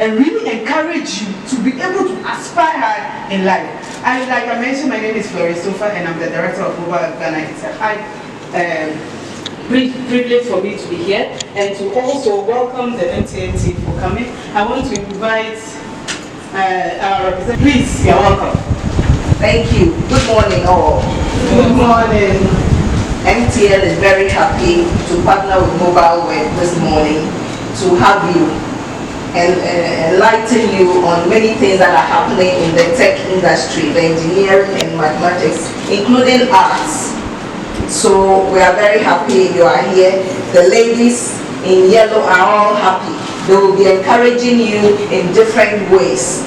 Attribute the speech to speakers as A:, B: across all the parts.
A: and really encourage you to be able to aspire high in life. And like I mentioned, my name is Floristofa, and I'm the director of Mobile Ghana. It's a high privilege for me to be here and to also welcome the MTN team for coming. I want to invite our representative. Please, you're welcome.
B: Thank you. Good morning, all.
A: Good morning.
B: MTN is very happy to partner with Mobile Web this morning to have you and enlighten you on many things that are happening in the tech industry, the engineering and mathematics, including arts. So we are very happy you are here. The ladies in yellow are all happy. They will be encouraging you in different ways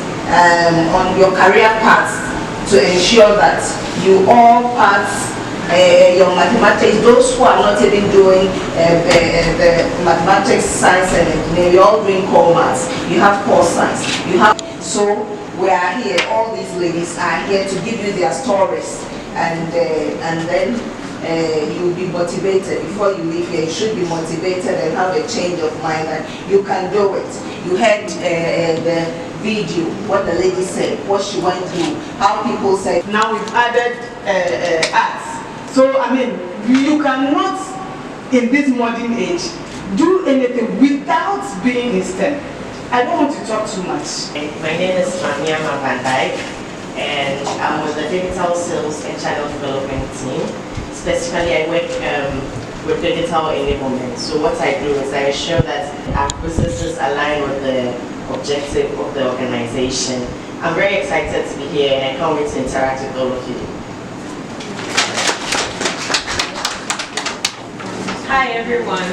B: on your career path to ensure that you all pass your mathematics. Those who are not even doing the mathematics, science and engineering, you're all doing core maths. You have core science. So we are here, all these ladies are here to give you their stories, and then you'll be motivated. Before you leave here, you should be motivated and have a change of mind that you can do it. You heard the video, what the lady said, what she went through, how people said.
A: Now we've added arts. So, I mean, you cannot, in this modern age, do anything without being in STEM. I don't want to talk too much.
C: My name is Mamiya Van Dyke, and I'm with the Digital Sales and Channel Development team. Specifically, I work with digital enablement. So what I do is I ensure that our processes align with the objective of the organization. I'm very excited to be here, and I can't wait to interact with all of you.
D: Hi everyone.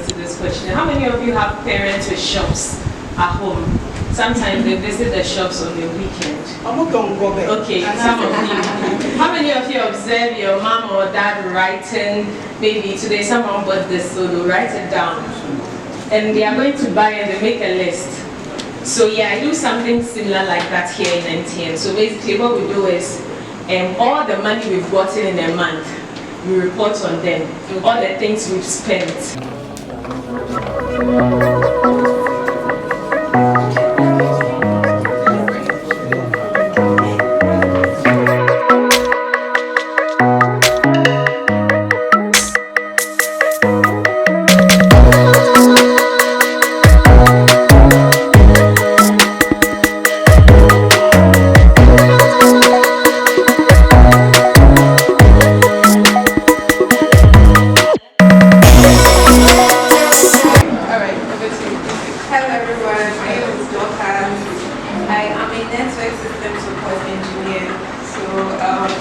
D: To this question, how many of you have parents with shops at home? Sometimes they visit the shops on the weekend. Okay, some of you. How many of you observe your mom or dad writing, maybe today someone bought this, so they'll write it down. And they are going to buy and they make a list. So yeah, I do something similar like that here in MTN. So basically what we do is, all the money we've gotten in a month, we report on them, all the things we've spent.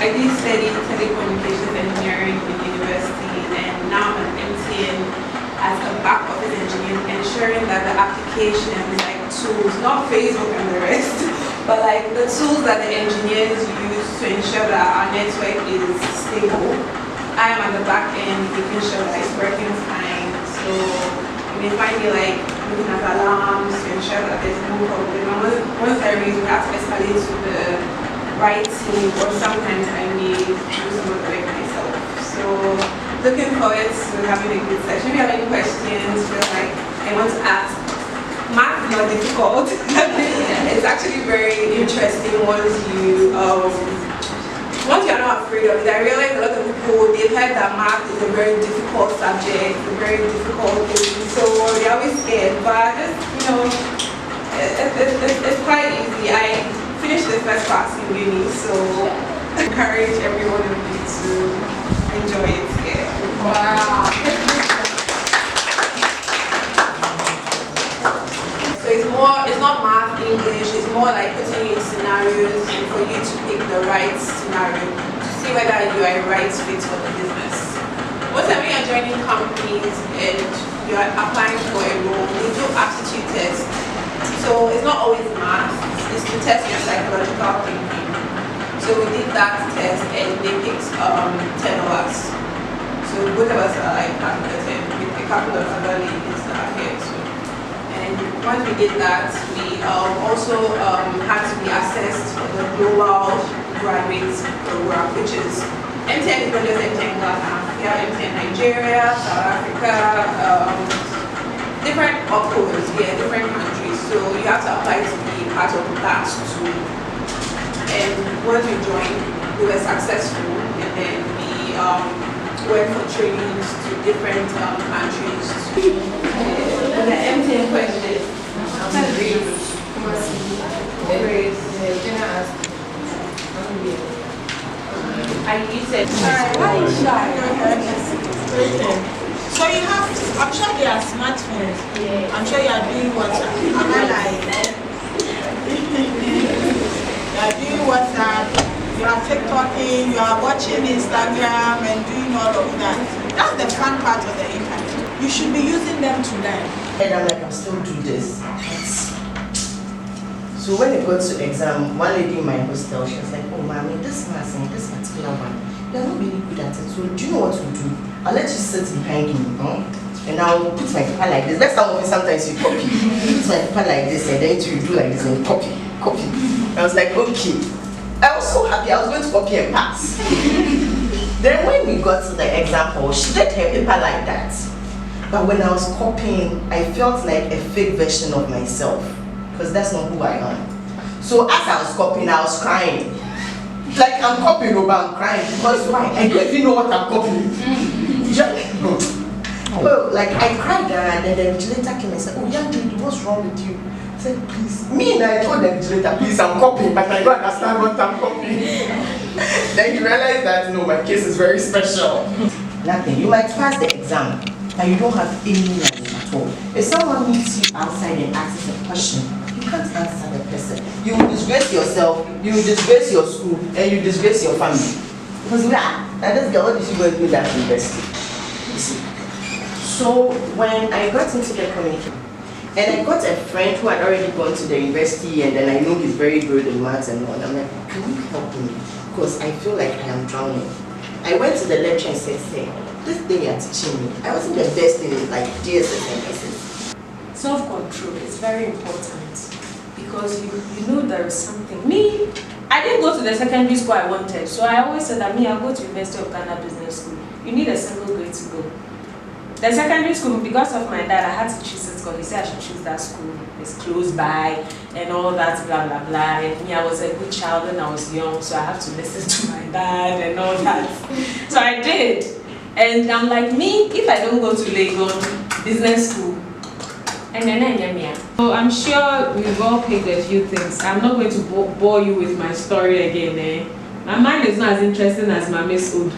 E: I did study telecommunications engineering in university, and now I'm at MTN as a back office engineer, ensuring that the applications, like tools, not Facebook and the rest, but like the tools that the engineers use to ensure that our network is stable. I am at the back end making sure that it's working fine. So you may find me like looking at alarms to ensure that there's no problem. Once I raise, we have to escalate to the right team, or sometimes I may do some of the work myself. So looking forward to having a good session. If you have any questions, feel like I want to ask. Math is not difficult. It's actually very interesting once you are not afraid of it. I realize a lot of people, they've heard that math is a very difficult subject, a very difficult thing, so they're always scared. But just, it's quite easy. I finished the first class in uni, so I encourage everyone of you to enjoy it. Yeah. Wow. It's not math, English, it's more like putting you in scenarios and for you to pick the right scenario to see whether you are a right fit for the business. Most of you are joining companies and you are applying for a role, they do aptitude tests. So it's not always math, it's to test your psychological thinking. So we did that test and they picked 10 of us. So both of us are like part of the 10 with a couple of other ladies that are here too. Once we did that, we also had to be assessed for the global graduates program, which is MTN is not just MTN Ghana, we have MTN Nigeria, South Africa, different opcos, different countries. So you have to apply to be part of that too. And once we joined, we were successful, and then we went for trainings to different countries. The MTN question. You said,
F: why is shy? So you have, I'm sure they are smartphones. Yeah. I'm sure you are doing WhatsApp. Am I lying? You are doing WhatsApp, you are TikToking, you are watching Instagram and doing all of that. That's the fun part of the internet. You should be using them to learn.
C: And I'm like, I'll still do this. So when it got to exam, one lady in my hostel, she was like, oh mommy, this person, this particular one, they're not really good at it. So do you know what to do? I'll let you sit behind me, and I'll put my paper like this. That's how sometimes you copy. Put my paper like this, and then you do like this and copy. I was like, okay. I was so happy. I was going to copy and pass. Then when we got to the exam hall, she did her paper like that. But when I was copying, I felt like a fake version of myself. Because that's not who I am. So as I was copying, I was crying. Like I'm copying, but I'm crying. Because why? I don't even know what I'm copying. Well, like I cried and then the vigilator came and said, oh young lady, what's wrong with you? I said, please. Me and I told the vigilator, please, I'm copying, but I don't understand what I'm copying. Then you realize that no, my case is very special. Nothing. You might pass the exam, but you don't have any knowledge at all. If someone meets you outside and asks a question, you can't answer the person. You will disgrace yourself, you will disgrace your school, and you disgrace your family. Because this girl, what did she go and do that university? You see. So when I got into the community, and I got a friend who had already gone to the university, and then I know he's very good in maths and all, I'm like, can you help me? Because I feel like I am drowning. I went to the lecture and said, this thing you're teaching me, I wasn't the best in like GSS and SS.
D: Self-control is very important because you know there is something. Me, I didn't go to the secondary school I wanted, so I always said that I'll go to University of Ghana Business School. You need a single grade to go. The secondary school, because of my dad, I had to choose it because he said I should choose that school. It's close by and all that, blah, blah, blah. And me, I was a good child when I was young, so I have to listen to my dad and all that. So I did. And I'm like, me, if I don't go to Legon Business School, and then so I'm sure we've all paid a few things. I'm not going to bore you with my story again. My mind is not as interesting as my Miss Hood.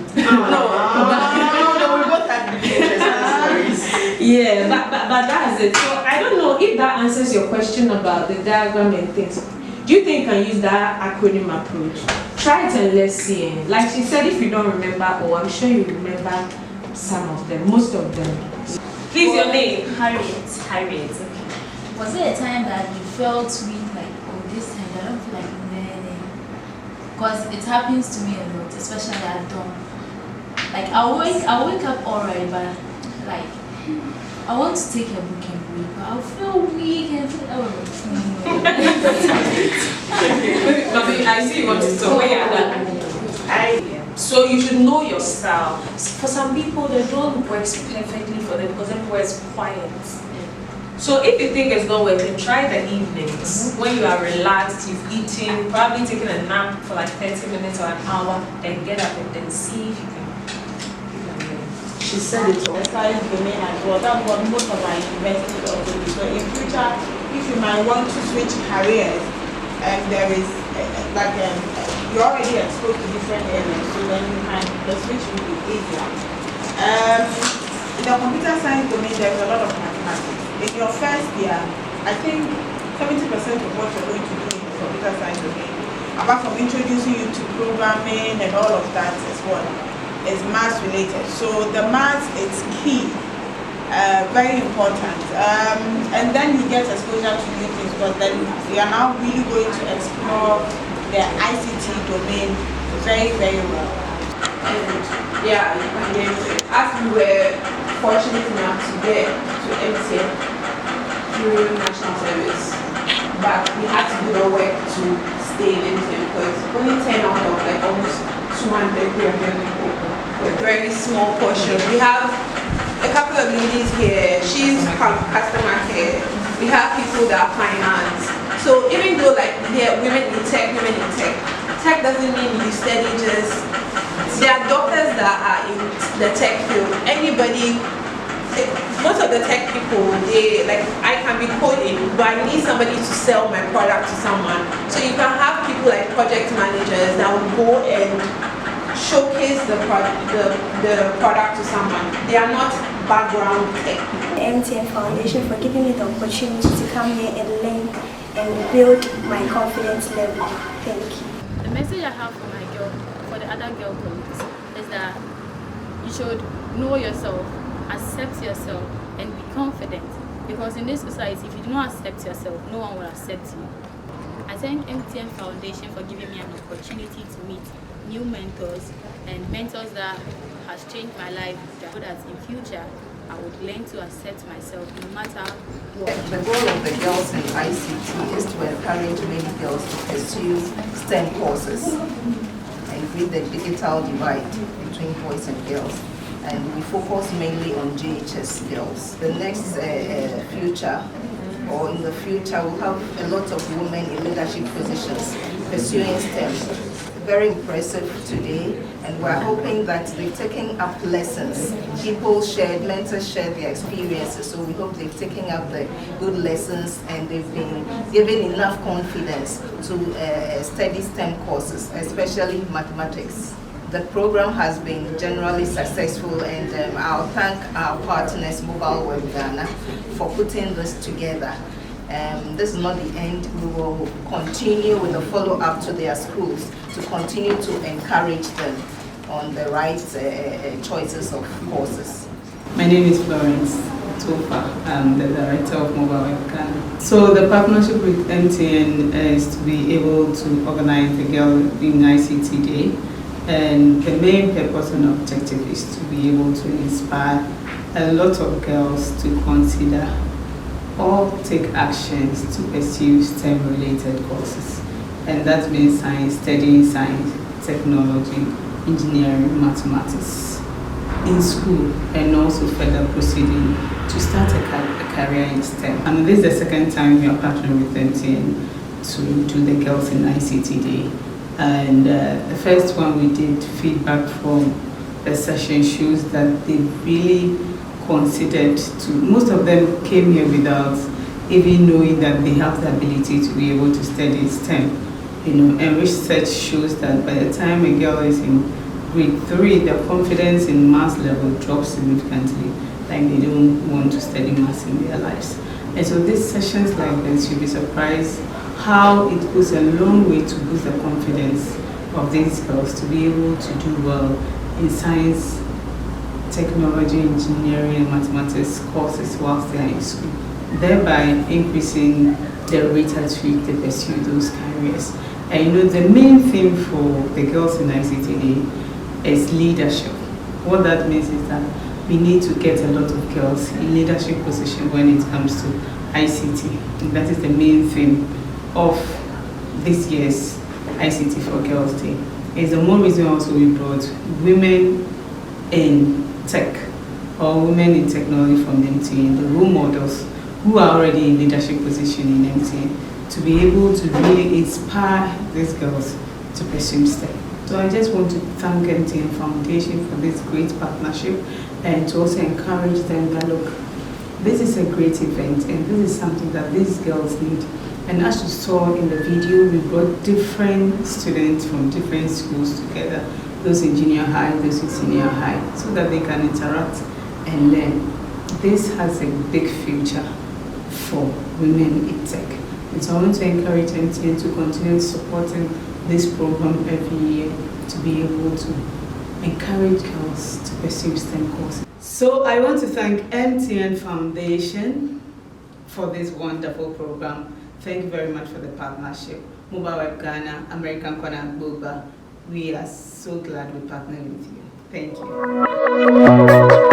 D: Yeah, but that's it. So I don't know if that answers your question about the diagram and things. Do you think you can use that acronym approach? Try it and let's see. Like she said, if you don't remember, I'm sure you remember some of them, most of them. Please, your name?
G: Harriet.
D: Harriet, okay.
G: Was there a time that you felt weak, like, oh, this time I don't feel like learning? Because it happens to me a lot, especially at dawn. Like, I'll wake up alright, but like, I want to take a book and read, but I'll feel weak and feel,
D: I see you want to talk. So you should know your style. For some people, the dawn works perfectly for them because it works quiet. So if you think it's not working, try the evenings when you are relaxed, you've eaten, probably taken a nap for like 30 minutes or an hour, then get up and then see if you can.
C: She said it all.
F: Science domain as well. That's what most of my universities also do. So in future, if you might want to switch careers, and there is you're already exposed to different areas, so then the switch will be easier. In the computer science domain, there's a lot of mathematics. In your first year, I think 70% of what you're going to do in the computer science domain, apart from introducing you to programming and all of that as well, is maths related. So the maths is key, very important. And then you get exposure to new things because then we are now really going to explore the ICT domain very, very well.
E: And yeah, as we were fortunate enough to get to MTN through national service, but we had to do the work to stay in MTN because only 10 out of like almost 200 people were very small portion. We have a couple of ladies here. She's from customer care. We have people that are finance. So even though like there are women in tech, tech doesn't mean you study just, there are doctors that are in the tech field. Anybody, most of the tech people, they like, I can be coding, but I need somebody to sell my product to someone. So you can have people like project managers that will go and showcase the product to someone. They are not background tech.
H: MTN Foundation for giving me the opportunity to come here and learn and build my confidence level. Thank you.
G: The message I have for my girl, for the other girl colleagues, is that you should know yourself, accept yourself, and be confident. Because in this society, if you do not accept yourself, no one will accept you. I thank MTN Foundation for giving me an opportunity to meet new mentors and mentors that has changed my life, so that in future I would learn to accept myself no matter what.
B: The goal of the girls in ICT is to encourage many girls to pursue STEM courses and bridge the digital divide between boys and girls. And we focus mainly on JHS girls. The next future, or in the future, we'll have a lot of women in leadership positions pursuing STEM. Very impressive today, and we're hoping that they're taking up lessons. Mentors shared their experiences, so we hope they've taken up the good lessons and they've been given enough confidence to study STEM courses, especially mathematics. The program has been generally successful, and I'll thank our partners, Mobile Web Ghana, for putting this together. This is not the end. We will continue with the follow-up to their schools to continue to encourage them on the right choices of courses.
I: My name is Florence Tofa. I'm the director of Mobile Web Ghana. So the partnership with MTN is to be able to organize the Girl in ICT Day. And the main purpose and objective is to be able to inspire a lot of girls to consider or take actions to pursue STEM-related courses. And that means science, studying science, technology, engineering, mathematics in school, and also further proceeding to start a career in STEM. I mean, this is the second time we are partnering with MTN to do the Girls in ICT Day. And the first one we did, feedback from the session shows that they really considered to, most of them came here without even knowing that they have the ability to be able to study STEM. And research shows that by the time a girl is in grade 3, their confidence in maths level drops significantly, like they don't want to study maths in their lives. And so these sessions like this, you'll be surprised how it goes a long way to boost the confidence of these girls to be able to do well in science, technology, engineering, and mathematics courses whilst they are in school, thereby increasing the rate at which they pursue those careers. And the main thing for the Girls in ICT is leadership. What that means is that we need to get a lot of girls in leadership position when it comes to ICT. And that is the main theme of this year's ICT for Girls Day. It's the more reason also we brought women in tech or women in technology from MTN, the role models who are already in leadership position in MTN, to be able to really inspire these girls to pursue STEM. So I just want to thank MTN Foundation for this great partnership and to also encourage them that, look, this is a great event and this is something that these girls need. And as you saw in the video, we brought different students from different schools together, those in junior high, those in senior high, so that they can interact and learn. This has a big future for women in tech. And so I want to encourage MTN to continue supporting this program every year to be able to encourage girls to pursue STEM courses. So I want to thank MTN Foundation for this wonderful program. Thank you very much for the partnership. Mobile Web Ghana, American Corner Boba, we are so glad we partnered with you. Thank you.